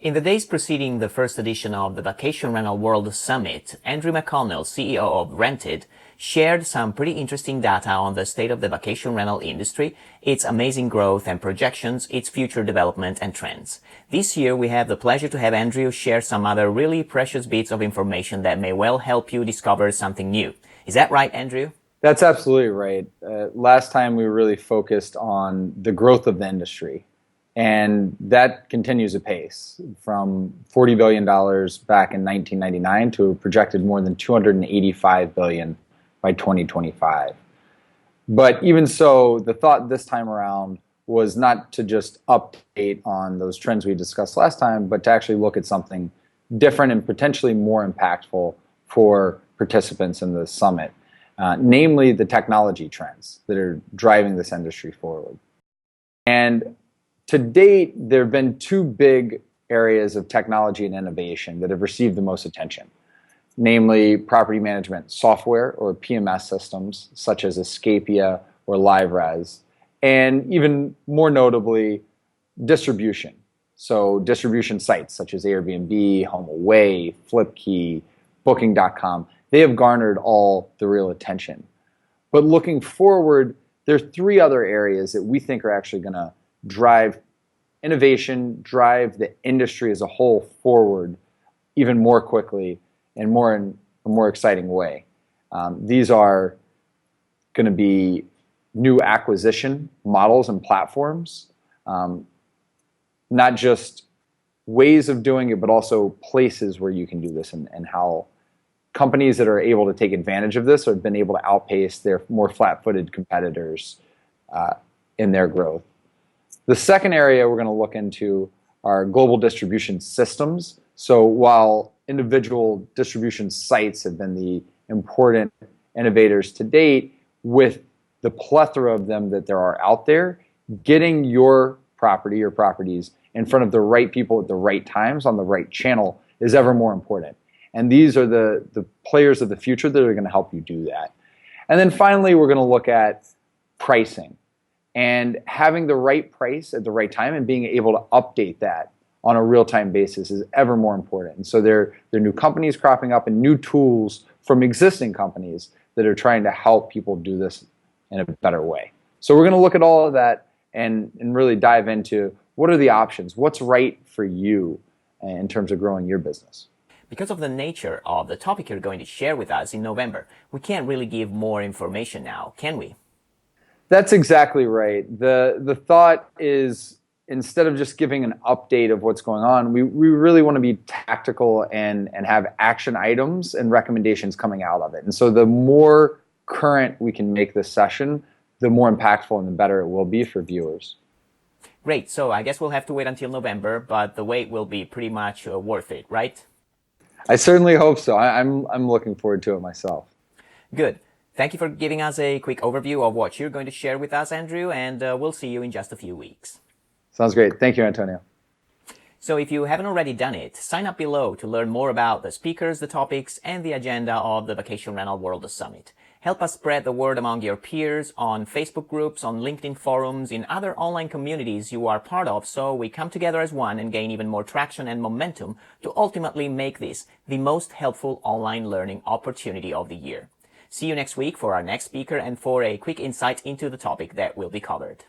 In the days preceding the first edition of the Vacation Rental World Summit, Andrew McConnell, CEO of Rented, shared some pretty interesting data on the state of the vacation rental industry, its amazing growth and projections, its future development and trends. This year, we have the pleasure to have Andrew share some other really precious bits of information that may well help you discover something new. Is that right, Andrew? That's absolutely right. Last time we were really focused on the growth of the industry. And that continues apace from $40 billion back in 1999 to a projected more than $285 billion by 2025. But even so, the thought this time around was not to just update on those trends we discussed last time, but to actually look at something different and potentially more impactful for participants in the summit, namely the technology trends that are driving this industry forward. And to date, there have been two big areas of technology and innovation that have received the most attention, namely property management software or PMS systems such as Escapia or LiveRez, and even more notably, distribution. So distribution sites such as Airbnb, HomeAway, Flipkey, Booking.com, they have garnered all the real attention. But looking forward, there are three other areas that we think are actually going to drive innovation, drive the industry as a whole forward even more quickly and more in a more exciting way. These are going to be new acquisition models and platforms, not just ways of doing it, but also places where you can do this and how companies that are able to take advantage of this have been able to outpace their more flat-footed competitors in their growth. The second area we're going to look into are global distribution systems. So while individual distribution sites have been the important innovators to date, with the plethora of them that there are out there, getting your property or properties in front of the right people at the right times on the right channel is ever more important. And these are the players of the future that are going to help you do that. And then finally, we're going to look at pricing. And having the right price at the right time and being able to update that on a real-time basis is ever more important. And so there are new companies cropping up and new tools from existing companies that are trying to help people do this in a better way. So we're going to look at all of that and really dive into what are the options, what's right for you in terms of growing your business. Because of the nature of the topic you're going to share with us in November, we can't really give more information now, can we? That's exactly right. The thought is, instead of just giving an update of what's going on, we really want to be tactical and have action items and recommendations coming out of it. And so the more current we can make this session, the more impactful and the better it will be for viewers. Great. So I guess we'll have to wait until November, but the wait will be pretty much worth it, right? I certainly hope so. I'm looking forward to it myself. Good. Thank you for giving us a quick overview of what you're going to share with us, Andrew, and we'll see you in just a few weeks. Sounds great. Thank you, Antonio. So if you haven't already done it, sign up below to learn more about the speakers, the topics, and the agenda of the Vacation Rental World Summit. Help us spread the word among your peers on Facebook groups, on LinkedIn forums, in other online communities you are part of, so we come together as one and gain even more traction and momentum to ultimately make this the most helpful online learning opportunity of the year. See you next week for our next speaker and for a quick insight into the topic that will be covered.